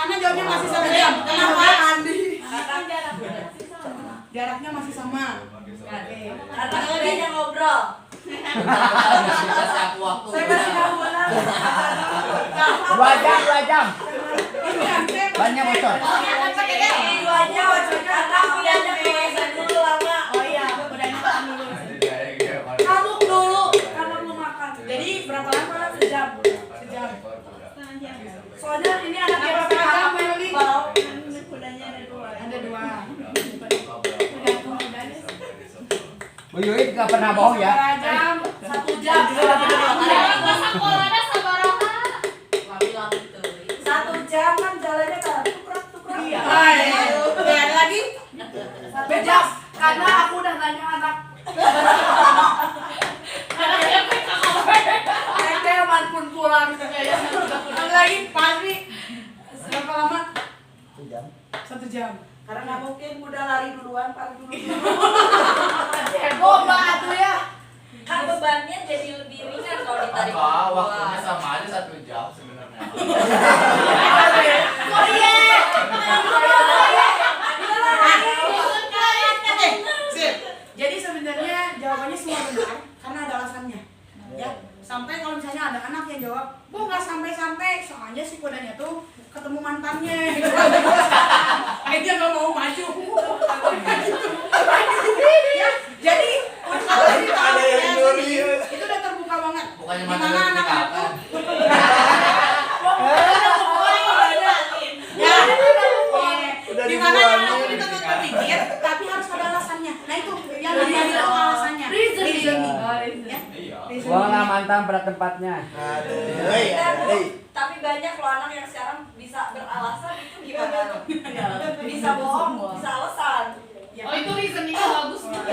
Anak jawabnya masih 1 jam. Kenapa? Kakak jarak Jaraknya masih sama. Karena kudanya ngobrol. Kasih aku waktu. Saya kasih tahu bola. 2 jam. Banyak bocor. Duanya bocornya karena kudanya kebiasaan dulu lama. Oh iya, kudanya makan dulu. Kamu dulu karena belum makan. Jadi berapa lama? Sejam. Sejam. Soalnya ini anak yang Berapa jam, Melly? Bu Yui nggak pernah bohong ya. Jam 1 jam. Nggak sekolahnya sabaraha. Lami-lami tuh. 1 jam kan jalannya kan tukrak. Iya. Ada lagi? 1 jam. Karena aku udah nanya anak. Ente manpun pulang. Ada lagi? Pasti. Berapa lama? 1 jam. Karena nggak mungkin udah lari duluan, paling dulu. Heboh tuh ya. Kan bebannya jadi lebih ringan kalau ditarik Waktunya sama aja 1 jam sebenarnya. Oh iya. Oke, sip. Jadi sebenarnya jawabannya semua benar karena ada alasannya. Ya, sampai kalau misalnya ada anak yang jawab, "Bu, nggak sampai-sampai, soalnya si kudanya tuh ketemu mantannya." Dia nggak mau maju. Ya, jadi kalau Ada yang nyuri. itu udah terbuka banget. Bukannya Dimana mantan anak-anak tuh ya, Udah di mana dibuangin. anak itu tetap berpikir, tapi harus ada alasannya. Nah itu yang dilihat itu alasannya. Reasoning. Ya. Iya. Buanglah mantan pada tempatnya. Aduh, hei. Tapi banyak loh anak yang sekarang bisa beralasan itu gimana? Bisa bohong, bisa alasan. Oh itu reasoningnya bagus. Berarti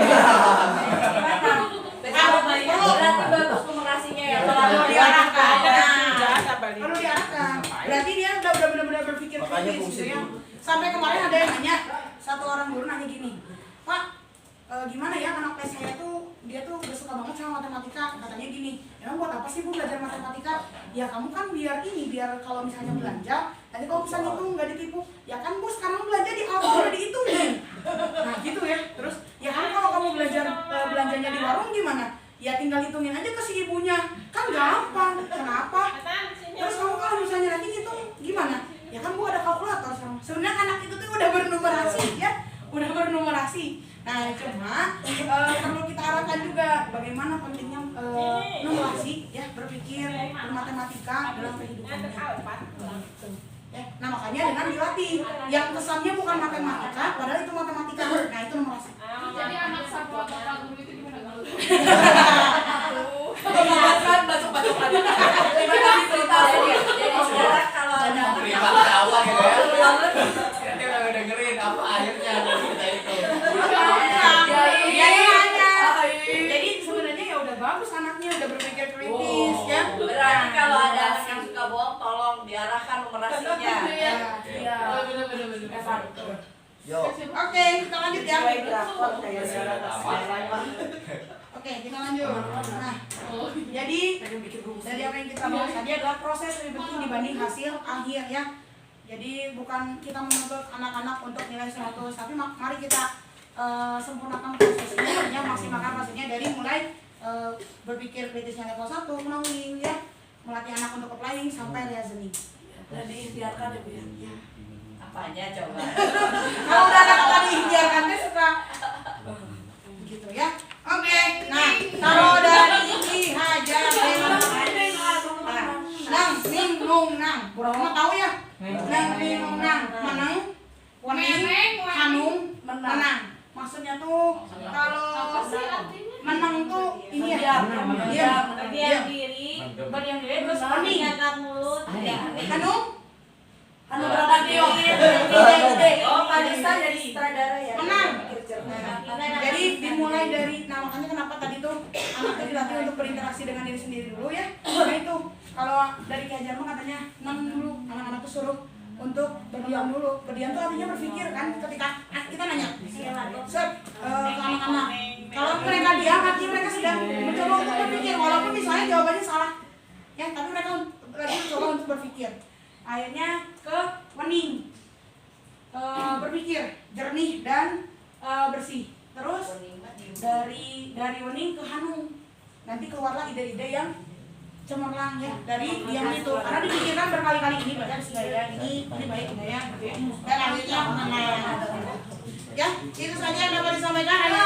bagus numerasinya ya. Perlu diarahkan. Nah, Perlu diarahkan. Berarti dia udah benar-benar berpikir Makanya kritis fungsi gitu ya. guru. Sampai kemarin ada yang nanya, satu orang guru nanya gini, "Pak, gimana ya anak tes saya tuh dia tuh udah suka banget sama matematika." Katanya gini, "Emang buat apa sih Bu belajar matematika?" "Ya kamu kan biar kalau misalnya belanja, nanti kalau bisa ngitung nggak ditipu." "Ya kan Bu sekarang belanja di awal udah dihitungin." Nah gitu ya. Terus ya kan kalau kamu belajar belanjanya di warung gimana? Ya tinggal hitungin aja ke si ibunya, kan gampang. Kenapa? Terus kamu kalau misalnya nanti ngitung gimana? Ya kan Bu ada kalkulator sama. Sebenarnya anak itu tuh udah bernumerasi ya, udah bernumerasi. Nah cuma perlu kita arahkan juga bagaimana pentingnya numerasi ya, berpikir bermatematika dalam kehidupannya. Ya, nah makanya dengan dilatih yang kesannya bukan matematika, padahal itu matematika. Nah itu numerasi. Jadi anak satwa bapak guru itu gimana guru? kan bacok-bacokan. Gimana cerita Jadi sekarang kalau ada Terima ketawa gitu ya. Dia udah dengerin apa akhirnya cerita itu. Jadi sebenarnya ya udah bagus anaknya udah berpikir kritis ya. berarti kalau ada anak yang suka bohong, tolong diarahkan numerasinya. Iya. Bener. Yo. Oke, kita lanjut ya. Kayak Oke, kita lanjut. Nah, jadi dari apa yang kita bahas tadi adalah proses lebih penting dibanding hasil akhir ya. Jadi bukan kita menuntut anak-anak untuk nilai 100, tapi mari kita sempurnakan prosesnya, ya maksimalkan prosesnya dari mulai berpikir kritisnya level 1, knowing ya, melatih anak untuk applying sampai reasoning. dan diikhtiarkan ya Bu ya. Apanya coba? Kalau udah ada kata diikhtiarkan teh suka gitu ya. Oke, nah kalau dari dihajar nang ning nung nang, kurang mah tahu ya. Nang ning nung nang, menang, wening, hanung, menang. Maksudnya tuh kalau menang tuh ini ya, Berdiam diri, berdiam diri terus wening. meninggalkan mulut, Hanung, anu Bradagio. Oh, Pak Desa jadi sutradara ya? menang. Jadi dimulai dari, nah makanya kenapa tadi tuh anak dilatih untuk berinteraksi dengan diri sendiri dulu ya. Nah itu kalau dari Ki Hajar mah katanya nang dulu, anak-anak tuh suruh untuk berdiam dulu. Berdiam tuh artinya berpikir kan, ketika kita nanya Sep, ke anak-anak, kalau mereka diam artinya mereka sedang mencoba untuk berpikir walaupun misalnya jawabannya salah ya, tapi mereka lagi mencoba untuk berpikir. Akhirnya ke wening, berpikir jernih dan bersih. Terus dari wening ke hanung, nanti keluarlah ide-ide yang cemerlang ya dari diam itu, karena dipikirkan berkali-kali ini baik ya, ini baik ya, dan akhirnya menang. Ya itu saja yang dapat disampaikan. Ayo.